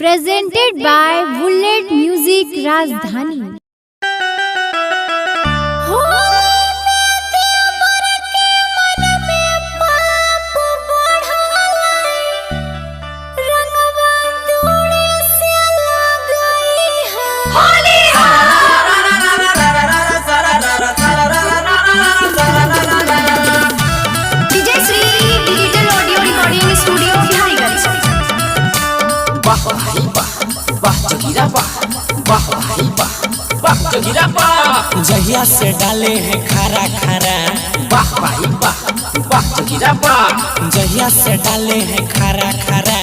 presented by Bullet Music Rajdhani। जहिया से डाले हैं खारा खारा, वाह भाई वाह वाह जोगिरा वाह। जहिया से डाले हैं खारा खारा,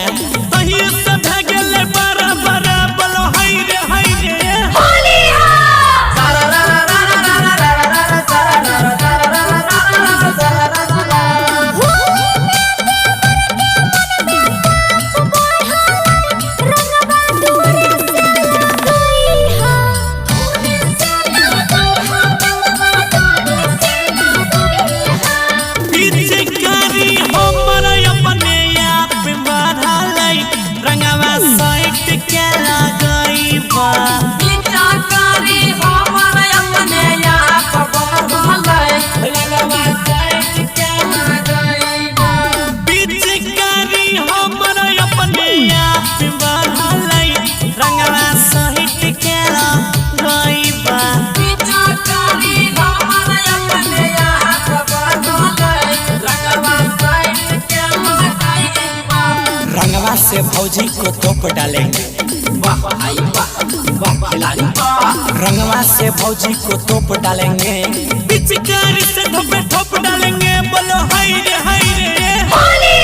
तहिया से भागले बड़ा बड़ा बोलो हाय रे होली सारा रा रा रा रा रा रा रा रा सारा रा रा रा रा रा सारा रा रा रा। रंगवा से भौजी को तोप डालेंगे, वाह भाई वाह वाह खिलाड़ी वाह। रंगवा से भौजी को तोप डालेंगे, पिचकारी से ठोप डालेंगे बोलो हाय रे होली